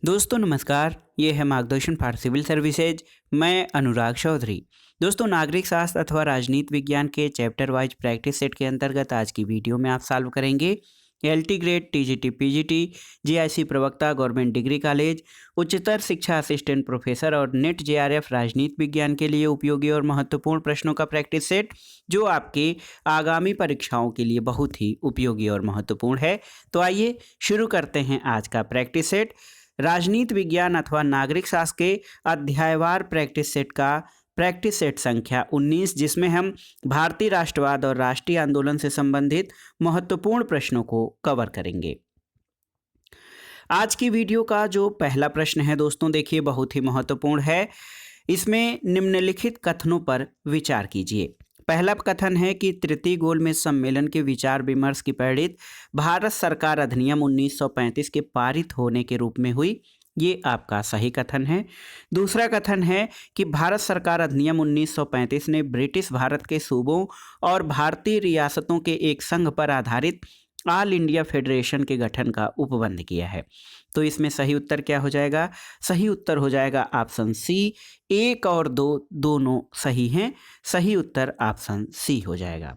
दोस्तों नमस्कार, ये है मार्गदर्शन फॉर सिविल सर्विसेज। मैं अनुराग चौधरी। दोस्तों, नागरिक शास्त्र अथवा राजनीति विज्ञान के चैप्टर वाइज प्रैक्टिस सेट के अंतर्गत आज की वीडियो में आप सॉल्व करेंगे LT grade, TGT, PGT, GIC प्रवक्ता, गवर्नमेंट डिग्री कॉलेज, उच्चतर शिक्षा असिस्टेंट प्रोफेसर और नेट जेआरएफ राजनीति विज्ञान के लिए उपयोगी और महत्वपूर्ण प्रश्नों का प्रैक्टिस सेट, जो आपके आगामी परीक्षाओं के लिए बहुत ही उपयोगी और महत्वपूर्ण है। तो आइए शुरू करते हैं आज का प्रैक्टिस सेट। राजनीति विज्ञान अथवा नागरिक शास्त्र के अध्यायवार प्रैक्टिस सेट का प्रैक्टिस सेट संख्या 19, जिसमें हम भारतीय राष्ट्रवाद और राष्ट्रीय आंदोलन से संबंधित महत्वपूर्ण प्रश्नों को कवर करेंगे। आज की वीडियो का जो पहला प्रश्न है दोस्तों, देखिए बहुत ही महत्वपूर्ण है। इसमें निम्नलिखित कथनों पर विचार कीजिए। पहला कथन है कि तृतीय गोलमेज सम्मेलन के विचार विमर्श की परिणति भारत सरकार अधिनियम 1935 के पारित होने के रूप में हुई। ये आपका सही कथन है। दूसरा कथन है कि भारत सरकार अधिनियम 1935 ने ब्रिटिश भारत के सूबों और भारतीय रियासतों के एक संघ पर आधारित ऑल इंडिया फेडरेशन के गठन का उपबंध किया है। तो इसमें सही उत्तर क्या हो जाएगा? सही उत्तर हो जाएगा ऑप्शन सी। 1 और 2 दोनों सही हैं। सही उत्तर ऑप्शन सी हो जाएगा।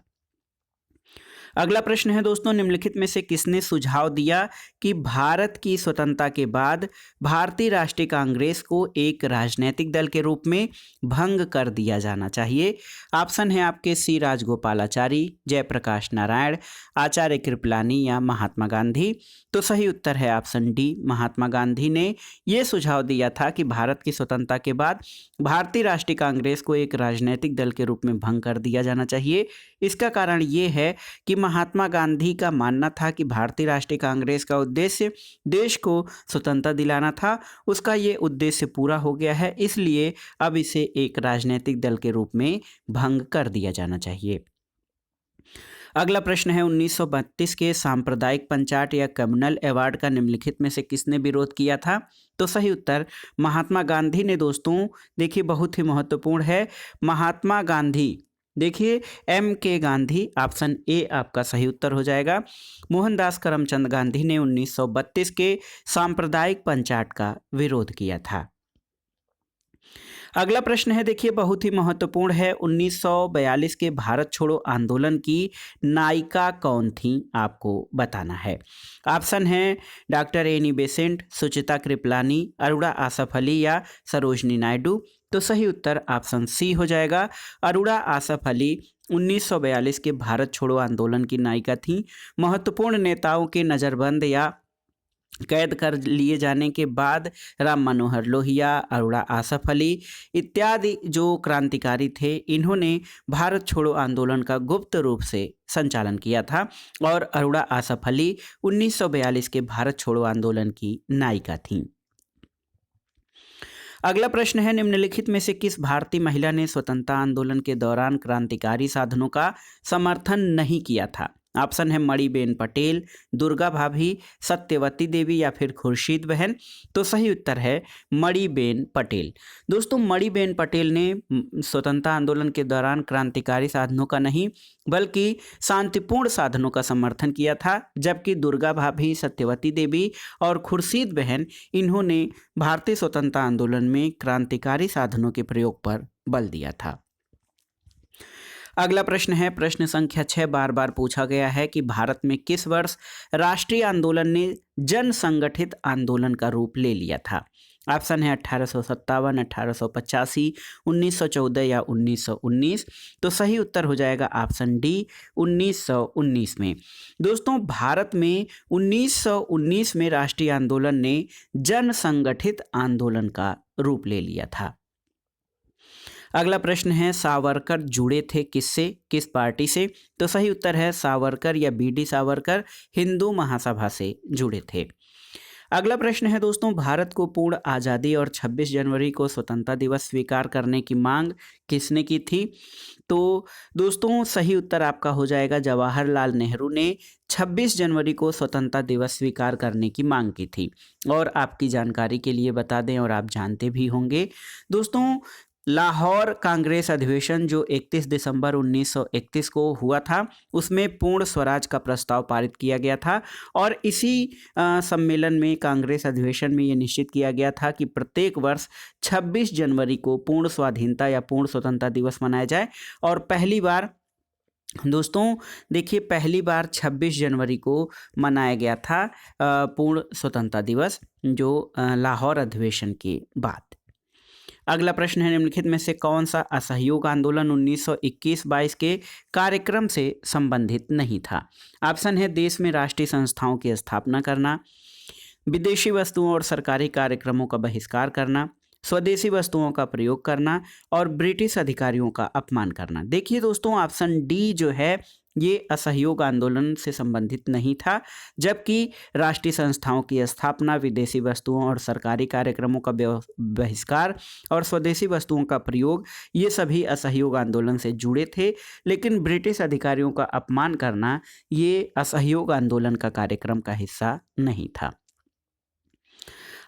अगला प्रश्न है दोस्तों, निम्नलिखित में से किसने सुझाव दिया कि भारत की स्वतंत्रता के बाद भारतीय राष्ट्रीय कांग्रेस को एक राजनीतिक दल के रूप में भंग कर दिया जाना चाहिए? ऑप्शन है आपके सी राजगोपालाचारी, जयप्रकाश नारायण, आचार्य कृपलानी या महात्मा गांधी। तो सही उत्तर है ऑप्शन डी, महात्मा गांधी ने यह सुझाव दिया था कि भारत की स्वतंत्रता के बाद भारतीय राष्ट्रीय कांग्रेस को एक राजनीतिक दल के रूप में भंग कर दिया जाना चाहिए। इसका कारण ये है कि महात्मा गांधी का मानना था कि भारतीय राष्ट्रीय कांग्रेस का उद्देश्य देश को स्वतंत्रता दिलाना था। उसका ये उद्देश्य पूरा हो गया है, इसलिए अब इसे एक राजनीतिक दल के रूप में भंग कर दिया जाना चाहिए। अगला प्रश्न है, 1932 के सांप्रदायिक पंचायत या कम्युनल अवार्ड का निम्नलिखित में से किसने विरोध किया था? तो सही उत्तर महात्मा गांधी ने दोस्तों। देखिए बहुत ही महत्वपूर्ण है, महात्मा गांधी। देखिए एम के गांधी, ऑप्शन ए आपका सही उत्तर हो जाएगा। मोहनदास करमचंद गांधी ने 1932 के सांप्रदायिक पंचायत का विरोध किया था। अगला प्रश्न है, देखिए बहुत ही महत्वपूर्ण है। 1942 के भारत छोड़ो आंदोलन की नायिका कौन थी? आपको बताना है। ऑप्शन है डॉक्टर एनी बेसेंट, सुचिता कृपलानी, अरुणा आसफ अली या सरोजनी नायडू। तो सही उत्तर ऑप्शन सी हो जाएगा। अरुणा आसफ अली 1942 के भारत छोड़ो आंदोलन की नायिका थी। महत्वपूर्ण नेताओं के नज़रबंद या कैद कर लिए जाने के बाद राम मनोहर लोहिया, अरुणा आसफ अली इत्यादि जो क्रांतिकारी थे, इन्होंने भारत छोड़ो आंदोलन का गुप्त रूप से संचालन किया था और अरुणा आसफ अली 1942 के भारत छोड़ो आंदोलन की नायिका थीं। अगला प्रश्न है, निम्नलिखित में से किस भारतीय महिला ने स्वतंत्रता आंदोलन के दौरान क्रांतिकारी साधनों का समर्थन नहीं किया था? ऑप्शन है मणिबेन पटेल, दुर्गा भाभी, सत्यवती देवी या फिर खुर्शीद बहन। तो सही उत्तर है मणिबेन पटेल। दोस्तों, मणिबेन पटेल ने स्वतंत्रता आंदोलन के दौरान क्रांतिकारी साधनों का नहीं बल्कि शांतिपूर्ण साधनों का समर्थन किया था, जबकि दुर्गा भाभी, सत्यवती देवी और खुर्शीद बहन, इन्होंने भारतीय स्वतंत्रता आंदोलन में क्रांतिकारी साधनों के प्रयोग पर बल दिया था। अगला प्रश्न है, प्रश्न संख्या 6, बार बार पूछा गया है कि भारत में किस वर्ष राष्ट्रीय आंदोलन ने जन संगठित आंदोलन का रूप ले लिया था? ऑप्शन है 1857, 1885, 1914 या 1919। तो सही उत्तर हो जाएगा ऑप्शन डी, 1919 में। दोस्तों, भारत में 1919 में राष्ट्रीय आंदोलन ने जन संगठित आंदोलन का रूप ले लिया था। अगला प्रश्न है, सावरकर जुड़े थे किससे, किस पार्टी से? तो सही उत्तर है सावरकर या बीडी सावरकर हिंदू महासभा से जुड़े थे। अगला प्रश्न है दोस्तों, भारत को पूर्ण आज़ादी और 26 जनवरी को स्वतंत्रता दिवस स्वीकार करने की मांग किसने की थी? तो दोस्तों, सही उत्तर आपका हो जाएगा जवाहरलाल नेहरू ने 26 जनवरी को स्वतंत्रता दिवस स्वीकार करने की मांग की थी। और आपकी जानकारी के लिए बता दें, और आप जानते भी होंगे दोस्तों, लाहौर कांग्रेस अधिवेशन जो 31 दिसंबर 1931 को हुआ था, उसमें पूर्ण स्वराज का प्रस्ताव पारित किया गया था। और इसी सम्मेलन में, कांग्रेस अधिवेशन में, ये निश्चित किया गया था कि प्रत्येक वर्ष 26 जनवरी को पूर्ण स्वाधीनता या पूर्ण स्वतंत्रता दिवस मनाया जाए। और पहली बार दोस्तों देखिए, पहली बार 26 जनवरी को मनाया गया था पूर्ण स्वतंत्रता दिवस, जो लाहौर अधिवेशन के बाद। अगला प्रश्न है, निम्नलिखित में से कौन सा असहयोग आंदोलन 1921-22 के कार्यक्रम से संबंधित नहीं था? ऑप्शन है देश में राष्ट्रीय संस्थाओं की स्थापना करना, विदेशी वस्तुओं और सरकारी कार्यक्रमों का बहिष्कार करना, स्वदेशी वस्तुओं का प्रयोग करना और ब्रिटिश अधिकारियों का अपमान करना। देखिए दोस्तों, ऑप्शन डी जो है ये असहयोग आंदोलन से संबंधित नहीं था, जबकि राष्ट्रीय संस्थाओं की स्थापना, विदेशी वस्तुओं और सरकारी कार्यक्रमों का बहिष्कार और स्वदेशी वस्तुओं का प्रयोग, ये सभी असहयोग आंदोलन से जुड़े थे। लेकिन ब्रिटिश अधिकारियों का अपमान करना ये असहयोग आंदोलन का कार्यक्रम का हिस्सा नहीं था।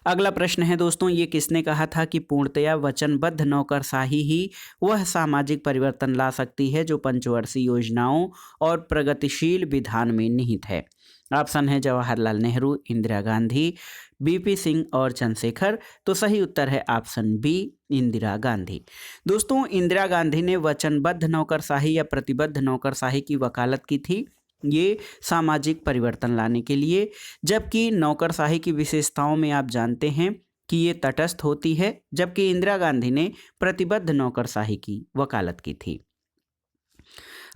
अगला प्रश्न है दोस्तों, ये किसने कहा था कि पूर्णतया वचनबद्ध नौकरशाही ही वह सामाजिक परिवर्तन ला सकती है जो पंचवर्षीय योजनाओं और प्रगतिशील विधान में निहित है? ऑप्शन है जवाहरलाल नेहरू, इंदिरा गांधी, बीपी सिंह और चंद्रशेखर। तो सही उत्तर है ऑप्शन बी, इंदिरा गांधी। दोस्तों, इंदिरा गांधी ने वचनबद्ध नौकरशाही या प्रतिबद्ध नौकरशाही की वकालत की थी, ये सामाजिक परिवर्तन लाने के लिए। जबकि नौकरशाही की विशेषताओं में आप जानते हैं कि ये तटस्थ होती है, जबकि इंदिरा गांधी ने प्रतिबद्ध नौकरशाही की वकालत की थी।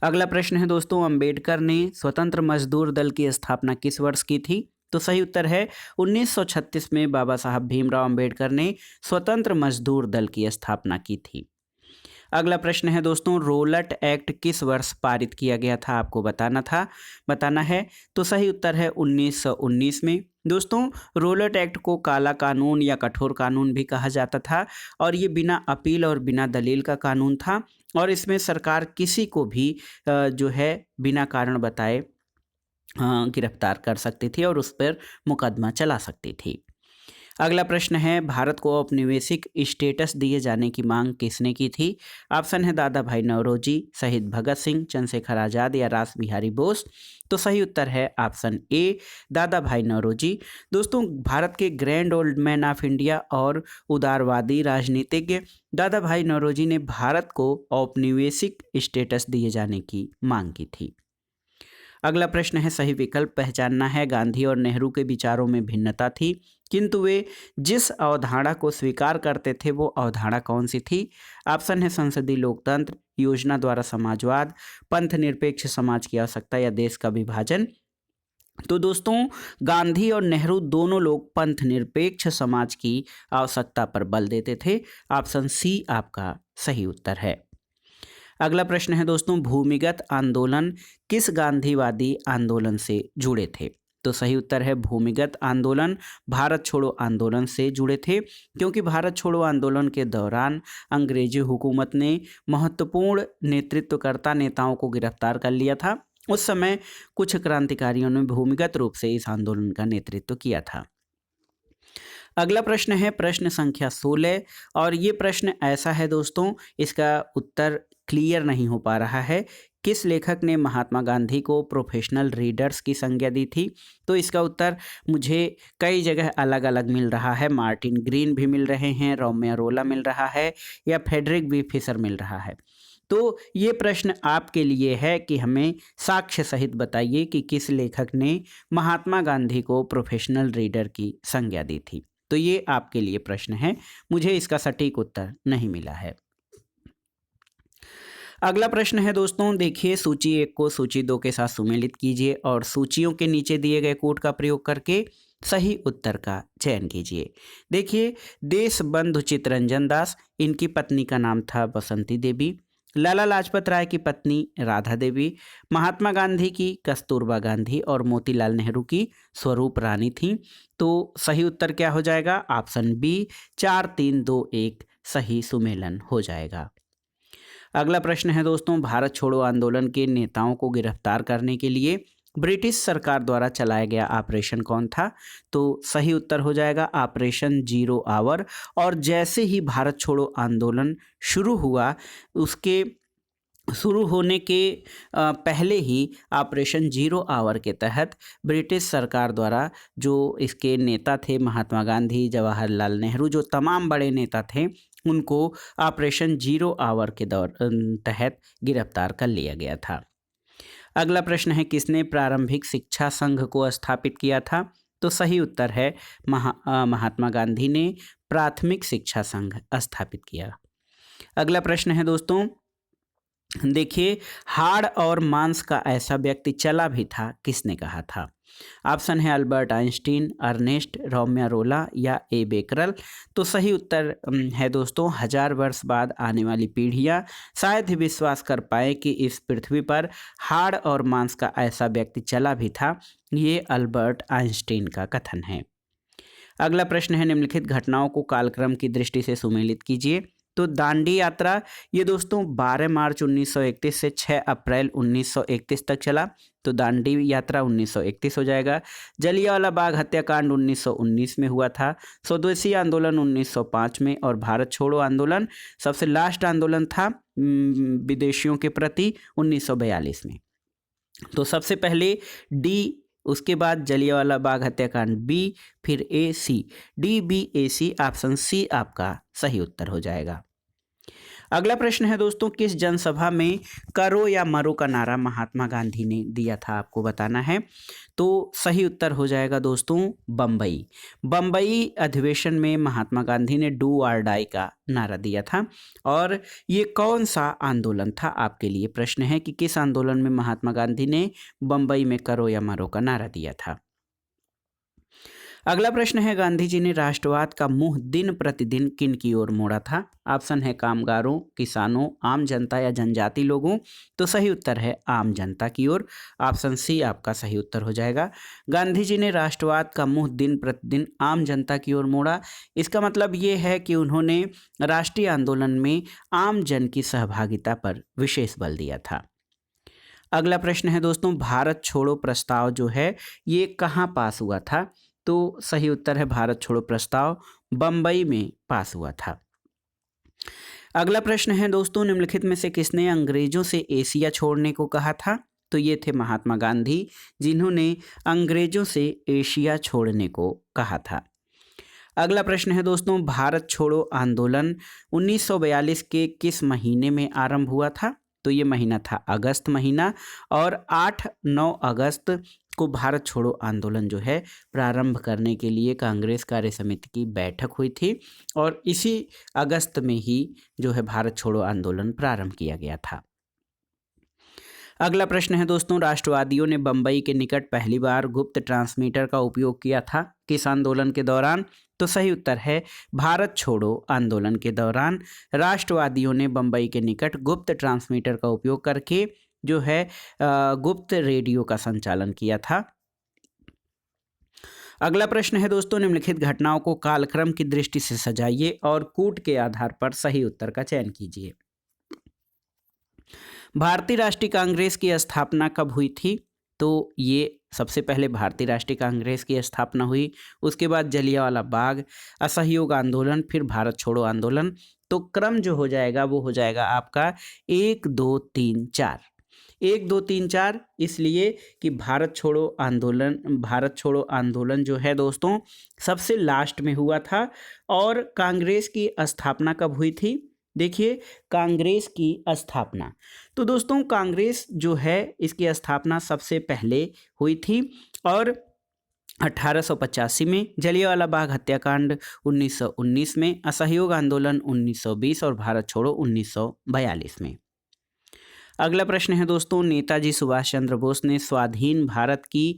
अगला प्रश्न है दोस्तों, अंबेडकर ने स्वतंत्र मजदूर दल की स्थापना किस वर्ष की थी? तो सही उत्तर है 1936 में बाबा साहब भीमराव अंबेडकर ने स्वतंत्र मजदूर दल की स्थापना की थी। अगला प्रश्न है दोस्तों, रोलट एक्ट किस वर्ष पारित किया गया था? आपको बताना है। तो सही उत्तर है 1919 में। दोस्तों, रोलट एक्ट को काला कानून या कठोर कानून भी कहा जाता था, और ये बिना अपील और बिना दलील का कानून था, और इसमें सरकार किसी को भी जो है बिना कारण बताए गिरफ्तार कर सकती थी और उस पर मुकदमा चला सकती थी। अगला प्रश्न है, भारत को औपनिवेशिक स्टेटस दिए जाने की मांग किसने की थी? ऑप्शन है दादा भाई नौरोजी, शहीद भगत सिंह, चंद्रशेखर आजाद या रास बिहारी बोस। तो सही उत्तर है ऑप्शन ए, दादा भाई नौरोजी। दोस्तों, भारत के grand old man of India और उदारवादी राजनीतिज्ञ दादा भाई नौरोजी ने भारत को औपनिवेशिक स्टेटस दिए जाने की मांग की थी। अगला प्रश्न है, सही विकल्प पहचानना है। गांधी और नेहरू के विचारों में भिन्नता थी, किंतु वे जिस अवधारणा को स्वीकार करते थे वो अवधारणा कौन सी थी? ऑप्शन है संसदीय लोकतंत्र, योजना द्वारा समाजवाद, पंथ निरपेक्ष समाज की आवश्यकता या देश का विभाजन। तो दोस्तों, गांधी और नेहरू दोनों लोग पंथ निरपेक्ष समाज की आवश्यकता पर बल देते थे। ऑप्शन सी आपका सही उत्तर है। अगला प्रश्न है दोस्तों, भूमिगत आंदोलन किस गांधीवादी आंदोलन से जुड़े थे? तो सही उत्तर है भूमिगत आंदोलन भारत छोड़ो आंदोलन से जुड़े थे, क्योंकि भारत छोड़ो आंदोलन के दौरान अंग्रेजी हुकूमत ने महत्वपूर्ण नेतृत्वकर्ता नेताओं को गिरफ्तार कर लिया था। उस समय कुछ क्रांतिकारियों ने भूमिगत रूप से इस आंदोलन का नेतृत्व किया था। अगला प्रश्न है प्रश्न संख्या 16, और ये प्रश्न ऐसा है दोस्तों, इसका उत्तर क्लियर नहीं हो पा रहा है। किस लेखक ने महात्मा गांधी को प्रोफेशनल रीडर्स की संज्ञा दी थी? तो इसका उत्तर मुझे कई जगह अलग अलग मिल रहा है। मार्टिन ग्रीन भी मिल रहे हैं, रोमियो रोला मिल रहा है, या फ्रेडरिक बी फिशर मिल रहा है। तो ये प्रश्न आपके लिए है कि हमें साक्ष्य सहित बताइए कि किस लेखक ने महात्मा गांधी को प्रोफेशनल रीडर की संज्ञा दी थी। तो ये आपके लिए प्रश्न है, मुझे इसका सटीक उत्तर नहीं मिला है। अगला प्रश्न है दोस्तों, देखिए, सूची 1 को सूची 2 के साथ सुमेलित कीजिए और सूचियों के नीचे दिए गए कोड का प्रयोग करके सही उत्तर का चयन कीजिए। देखिए, देशबंधु चित्तरंजन दास, इनकी पत्नी का नाम था बसंती देवी। लाला लाजपत राय की पत्नी राधा देवी, महात्मा गांधी की कस्तूरबा गांधी और मोतीलाल नेहरू की स्वरूप रानी थी। तो सही उत्तर क्या हो जाएगा? ऑप्शन बी, 4 3 2 1 सही सुमेलन हो जाएगा। अगला प्रश्न है दोस्तों, भारत छोड़ो आंदोलन के नेताओं को गिरफ्तार करने के लिए ब्रिटिश सरकार द्वारा चलाया गया ऑपरेशन कौन था? तो सही उत्तर हो जाएगा ऑपरेशन जीरो आवर। और जैसे ही भारत छोड़ो आंदोलन शुरू हुआ, उसके शुरू होने के पहले ही ऑपरेशन जीरो आवर के तहत ब्रिटिश सरकार द्वारा जो इसके नेता थे, महात्मा गांधी, जवाहरलाल नेहरू, जो तमाम बड़े नेता थे, उनको ऑपरेशन जीरो आवर के तहत गिरफ्तार कर लिया गया था। अगला प्रश्न है, किसने प्रारंभिक शिक्षा संघ को स्थापित किया था? तो सही उत्तर है महात्मा गांधी ने प्राथमिक शिक्षा संघ स्थापित किया। अगला प्रश्न है दोस्तों, देखिए, हाड़ और मांस का ऐसा व्यक्ति चला भी था, किसने कहा था? ऑप्शन है अल्बर्ट आइंस्टीन, अर्नेस्ट रोम्यारोला या ए बेकरल। तो सही उत्तर है दोस्तों, 1000 वर्ष बाद आने वाली पीढ़ियां शायद ही विश्वास कर पाए कि इस पृथ्वी पर हाड़ और मांस का ऐसा व्यक्ति चला भी था। ये अल्बर्ट आइंस्टीन का कथन है। अगला प्रश्न है, निम्नलिखित घटनाओं को कालक्रम की दृष्टि से सुमेलित कीजिए। तो दांडी यात्रा, ये दोस्तों 12 मार्च 1931 से 6 अप्रैल 1931 तक चला, तो दांडी यात्रा 1931 हो जाएगा। जलियांवाला बाग हत्याकांड 1919 में हुआ था। स्वदेशी आंदोलन 1905 में, और भारत छोड़ो आंदोलन सबसे लास्ट आंदोलन था विदेशियों के प्रति 1942 में। तो सबसे पहले डी, उसके बाद जलियांवाला बाग हत्याकांड बी, फिर ए सी, डी बी ए सी, ऑप्शन सी आपका सही उत्तर हो जाएगा। अगला प्रश्न है दोस्तों, किस जनसभा में करो या मरो का नारा महात्मा गांधी ने दिया था? आपको बताना है। तो सही उत्तर हो जाएगा दोस्तों बम्बई। बम्बई अधिवेशन में महात्मा गांधी ने डू और डाई का नारा दिया था। और ये कौन सा आंदोलन था? आपके लिए प्रश्न है कि किस आंदोलन में महात्मा गांधी ने बम्बई में करो या मरो का नारा दिया था। अगला प्रश्न है, गांधी जी ने राष्ट्रवाद का मुंह दिन प्रतिदिन किन की ओर मोड़ा था? ऑप्शन है कामगारों, किसानों, आम जनता या जनजाति लोगों। तो सही उत्तर है आम जनता की ओर, ऑप्शन सी आपका सही उत्तर हो जाएगा। गांधी जी ने राष्ट्रवाद का मुंह दिन प्रतिदिन आम जनता की ओर मोड़ा। इसका मतलब ये है कि उन्होंने राष्ट्रीय आंदोलन में आम जन की सहभागिता पर विशेष बल दिया था। अगला प्रश्न है दोस्तों, भारत छोड़ो प्रस्ताव जो है ये कहाँ पास हुआ था? तो सही उत्तर है भारत छोड़ो प्रस्ताव बम्बई में पास हुआ था। अगला प्रश्न है दोस्तों, निम्नलिखित में से किसने अंग्रेजों से एशिया छोड़ने को कहा था? तो ये थे महात्मा गांधी, जिन्होंने अंग्रेजों से एशिया छोड़ने को कहा था। अगला प्रश्न है दोस्तों, भारत छोड़ो आंदोलन 1942 के किस महीने में आरंभ हुआ था? तो ये महीना था अगस्त महीना, और 8-9 अगस्त को भारत छोड़ो आंदोलन जो है प्रारंभ करने के लिए कांग्रेस कार्य समिति की बैठक हुई थी, और इसी अगस्त में ही जो है भारत छोड़ो आंदोलन प्रारंभ किया गया था। अगला प्रश्न है दोस्तों, राष्ट्रवादियों ने बम्बई के निकट पहली बार गुप्त ट्रांसमीटर का उपयोग किया था किस आंदोलन के दौरान? तो सही उत्तर है भारत छोड़ो आंदोलन के दौरान राष्ट्रवादियों ने बम्बई के निकट गुप्त ट्रांसमीटर का उपयोग करके जो है गुप्त रेडियो का संचालन किया था। अगला प्रश्न है दोस्तों, निम्नलिखित घटनाओं को कालक्रम की दृष्टि से सजाइए और कूट के आधार पर सही उत्तर का चयन कीजिए। भारतीय राष्ट्रीय कांग्रेस की स्थापना कब हुई थी? तो ये सबसे पहले भारतीय राष्ट्रीय कांग्रेस की स्थापना हुई, उसके बाद जलियांवाला बाग, असहयोग आंदोलन, फिर भारत छोड़ो आंदोलन। तो क्रम जो हो जाएगा वो हो जाएगा आपका 1 2 3 4। 1 2 3 4 इसलिए कि भारत छोड़ो आंदोलन जो है दोस्तों सबसे लास्ट में हुआ था। और कांग्रेस की स्थापना कब हुई थी? देखिए, कांग्रेस की स्थापना, तो दोस्तों कांग्रेस जो है इसकी स्थापना सबसे पहले हुई थी, और 1885 में, जलियांवाला बाग हत्याकांड 1919 में, असहयोग आंदोलन 1920 और भारत छोड़ो 1942 में। अगला प्रश्न है दोस्तों, नेताजी सुभाष चंद्र बोस ने स्वाधीन भारत की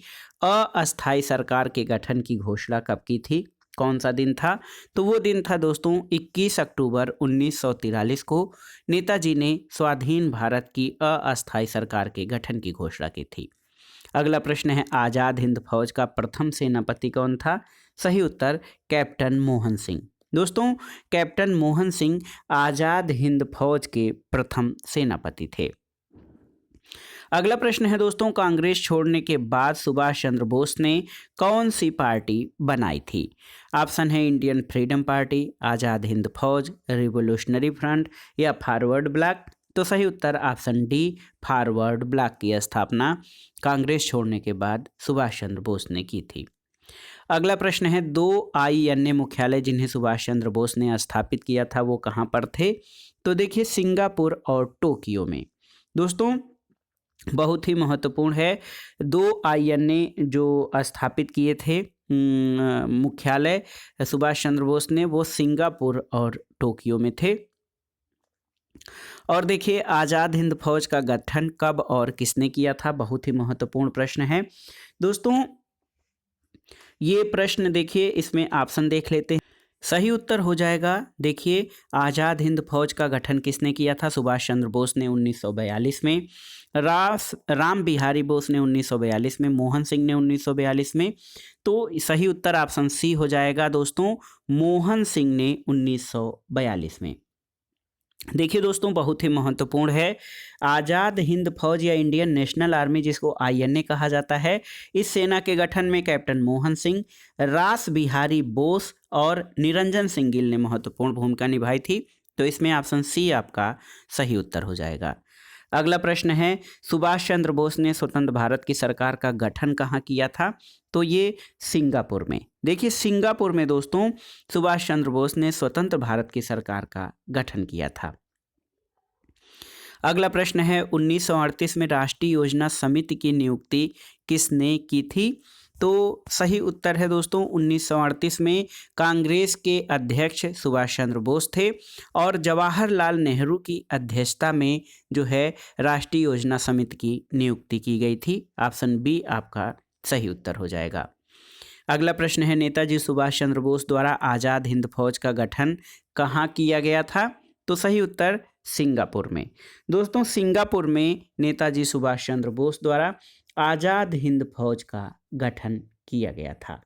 अस्थायी सरकार के गठन की घोषणा कब की थी? कौन सा दिन था? तो वो दिन था दोस्तों 21 अक्टूबर 1943 को नेताजी ने स्वाधीन भारत की अस्थायी सरकार के गठन की घोषणा की थी। अगला प्रश्न है, आज़ाद हिंद फौज का प्रथम सेनापति कौन था? सही उत्तर कैप्टन मोहन सिंह। दोस्तों कैप्टन मोहन सिंह आज़ाद हिंद फौज के प्रथम सेनापति थे। अगला प्रश्न है दोस्तों, कांग्रेस छोड़ने के बाद सुभाष चंद्र बोस ने कौन सी पार्टी बनाई थी? ऑप्शन है Indian freedom party, Azad Hind फौज, रिवोल्यूशनरी फ्रंट या फॉरवर्ड ब्लॉक। तो सही उत्तर ऑप्शन डी, फॉरवर्ड ब्लॉक की स्थापना कांग्रेस छोड़ने के बाद सुभाष चंद्र बोस ने की थी। अगला प्रश्न है, 2 INA मुख्यालय जिन्हें सुभाष चंद्र बोस ने स्थापित किया था वो कहाँ पर थे? तो देखिए सिंगापुर और टोक्यो में। दोस्तों बहुत ही महत्वपूर्ण है, 2 INA जो स्थापित किए थे मुख्यालय सुभाष चंद्र बोस ने, वो सिंगापुर और टोक्यो में थे। और देखिए आज़ाद हिंद फौज का गठन कब और किसने किया था? बहुत ही महत्वपूर्ण प्रश्न है दोस्तों। ये प्रश्न देखिए, इसमें ऑप्शन देख लेते हैं। सही उत्तर हो जाएगा, देखिए आज़ाद हिंद फौज का गठन किसने किया था? सुभाष चंद्र बोस ने 1942 में, राम बिहारी बोस ने 1942 में, मोहन सिंह ने 1942 में। तो सही उत्तर ऑप्शन सी हो जाएगा दोस्तों, मोहन सिंह ने 1942 में। देखिए दोस्तों बहुत ही महत्वपूर्ण है, आज़ाद हिंद फौज या इंडियन नेशनल आर्मी जिसको INA कहा जाता है, इस सेना के गठन में कैप्टन मोहन सिंह, रास बिहारी बोस और निरंजन सिंह गिल ने महत्वपूर्ण भूमिका निभाई थी। तो इसमें ऑप्शन सी आपका सही उत्तर हो जाएगा। अगला प्रश्न है, सुभाष चंद्र बोस ने स्वतंत्र भारत की सरकार का गठन कहाँ किया था? तो ये सिंगापुर में। देखिए सिंगापुर में दोस्तों सुभाष चंद्र बोस ने स्वतंत्र भारत की सरकार का गठन किया था। अगला प्रश्न है, 1938 में राष्ट्रीय योजना समिति की नियुक्ति किसने की थी? तो सही उत्तर है दोस्तों, 1938 में कांग्रेस के अध्यक्ष सुभाष चंद्र बोस थे और जवाहरलाल नेहरू की अध्यक्षता में जो है राष्ट्रीय योजना समिति की नियुक्ति की गई थी। ऑप्शन बी आपका सही उत्तर हो जाएगा। अगला प्रश्न है, नेताजी सुभाष चंद्र बोस द्वारा आज़ाद हिंद फौज का गठन कहाँ किया गया था? तो सही उत्तर सिंगापुर में। दोस्तों सिंगापुर में नेताजी सुभाष चंद्र बोस द्वारा आज़ाद हिंद फौज का गठन किया गया था।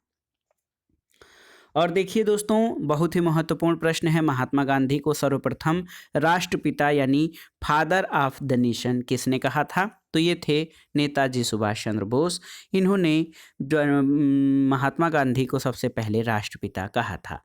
और देखिए दोस्तों बहुत ही महत्वपूर्ण प्रश्न है, महात्मा गांधी को सर्वप्रथम राष्ट्रपिता यानी फादर ऑफ द नेशन किसने कहा था? तो ये थे नेताजी सुभाष चंद्र बोस। इन्होंने महात्मा गांधी को सबसे पहले राष्ट्रपिता कहा था।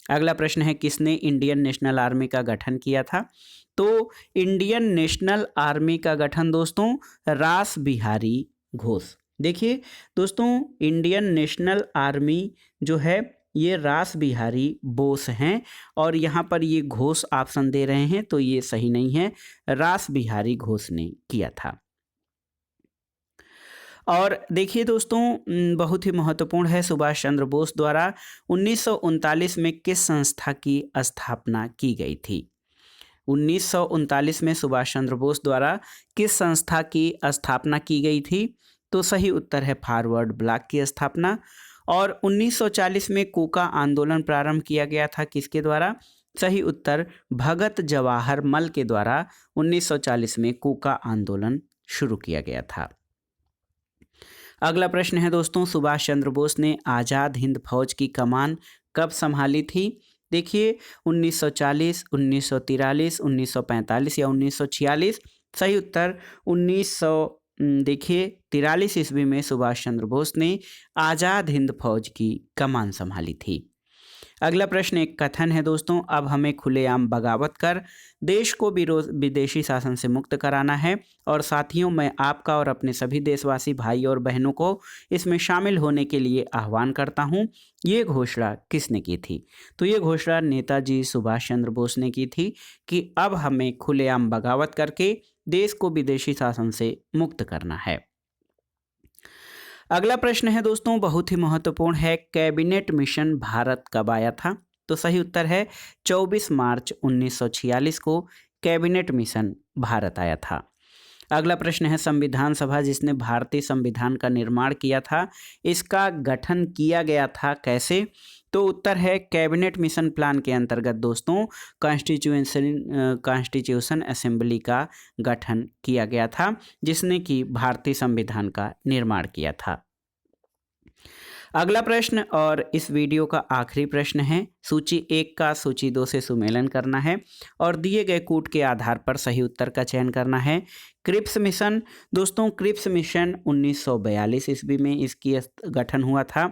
अगला प्रश्न है, किसने इंडियन नेशनल आर्मी का गठन किया था? तो इंडियन नेशनल आर्मी का गठन दोस्तों रास बिहारी घोष। देखिए दोस्तों इंडियन नेशनल आर्मी जो है ये रास बिहारी बोस हैं और यहाँ पर ये घोष ऑप्शन दे रहे हैं तो ये सही नहीं है, रास बिहारी घोष ने किया था। और देखिए दोस्तों बहुत ही महत्वपूर्ण है, सुभाष चंद्र बोस द्वारा 1939 में किस संस्था की स्थापना की गई थी? 1939 में सुभाष चंद्र बोस द्वारा किस संस्था की स्थापना की गई थी? तो सही उत्तर है फॉरवर्ड ब्लॉक की स्थापना। और 1940 में कोका आंदोलन प्रारंभ किया गया था किसके द्वारा? सही उत्तर भगत जवाहर मल के द्वारा 1940 में कोका आंदोलन शुरू किया गया था। अगला प्रश्न है दोस्तों, सुभाष चंद्र बोस ने आज़ाद हिंद फौज की कमान कब संभाली थी? देखिए 1940, 1943, 1945 या 1946। सही उत्तर 1943 ईस्वी में सुभाष चंद्र बोस ने आज़ाद हिंद फौज की कमान संभाली थी। अगला प्रश्न एक कथन है दोस्तों, अब हमें खुलेआम बगावत कर देश को विदेशी शासन से मुक्त कराना है और साथियों मैं आपका और अपने सभी देशवासी भाई और बहनों को इसमें शामिल होने के लिए आह्वान करता हूं। ये घोषणा किसने की थी? तो ये घोषणा नेताजी सुभाष चंद्र बोस ने की थी कि अब हमें खुलेआम बगावत करके देश को विदेशी शासन से मुक्त करना है। अगला प्रश्न है दोस्तों बहुत ही महत्वपूर्ण है, कैबिनेट मिशन भारत कब आया था? तो सही उत्तर है 24 मार्च 1946 को कैबिनेट मिशन भारत आया था। अगला प्रश्न है, संविधान सभा जिसने भारतीय संविधान का निर्माण किया था इसका गठन किया गया था कैसे? तो उत्तर है कैबिनेट मिशन प्लान के अंतर्गत दोस्तों कॉन्स्टिट्यूशन असेंबली का गठन किया गया था जिसने कि भारतीय संविधान का निर्माण किया था। अगला प्रश्न और इस वीडियो का आखिरी प्रश्न है। सूची 1 का सूची 2 से सुमेलन करना है और दिए गए कूट के आधार पर सही उत्तर का चयन करना है। क्रिप्स मिशन, दोस्तों क्रिप्स मिशन 1942 ईस्वी में इसकी गठन हुआ था।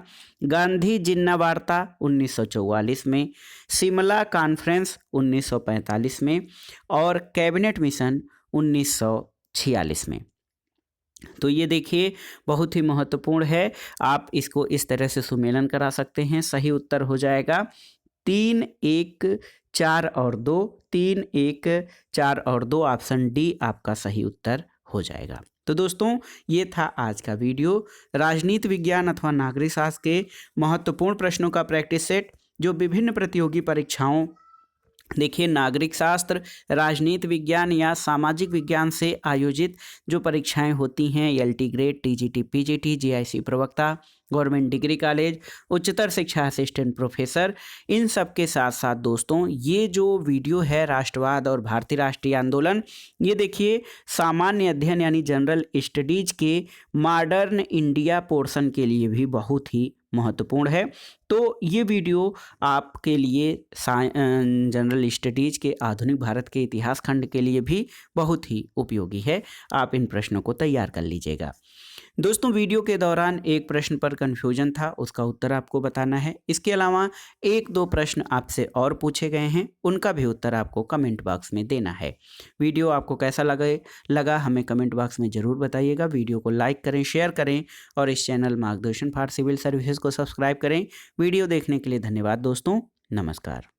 गांधी जिन्ना वार्ता 1944 में, शिमला कॉन्फ्रेंस 1945 में और कैबिनेट मिशन 1946 में। तो ये देखिए बहुत ही महत्वपूर्ण है, आप इसको इस तरह से सुमेलन करा सकते हैं। सही उत्तर हो जाएगा 3, 1, 4 और 2, 3, 1, 4 और 2, ऑप्शन डी आपका सही उत्तर हो जाएगा। तो दोस्तों ये था आज का वीडियो, राजनीति विज्ञान अथवा नागरिक शास्त्र के महत्वपूर्ण प्रश्नों का प्रैक्टिस सेट जो विभिन्न प्रतियोगी परीक्षाओं, देखिए नागरिक शास्त्र, राजनीति विज्ञान या सामाजिक विज्ञान से आयोजित जो परीक्षाएं होती हैं, LT grade, TGT, PGT, GIC प्रवक्ता, गवर्नमेंट डिग्री कॉलेज, उच्चतर शिक्षा असिस्टेंट प्रोफेसर, इन सब के साथ साथ दोस्तों ये जो वीडियो है राष्ट्रवाद और भारतीय राष्ट्रीय आंदोलन, ये देखिए सामान्य अध्ययन यानी जनरल स्टडीज के मॉडर्न इंडिया पोर्शन के लिए भी बहुत ही महत्वपूर्ण है। तो ये वीडियो आपके लिए जनरल स्टडीज के आधुनिक भारत के इतिहास खंड के लिए भी बहुत ही उपयोगी है। आप इन प्रश्नों को तैयार कर लीजिएगा। दोस्तों वीडियो के दौरान एक प्रश्न पर कन्फ्यूजन था, उसका उत्तर आपको बताना है। इसके अलावा 1-2 प्रश्न आपसे और पूछे गए हैं, उनका भी उत्तर आपको कमेंट बॉक्स में देना है। वीडियो आपको कैसा लगा हमें कमेंट बॉक्स में ज़रूर बताइएगा। वीडियो को लाइक करें, शेयर करें और इस चैनल मार्गदर्शन फॉर सिविल सर्विसेज को सब्सक्राइब करें। वीडियो देखने के लिए धन्यवाद दोस्तों, नमस्कार।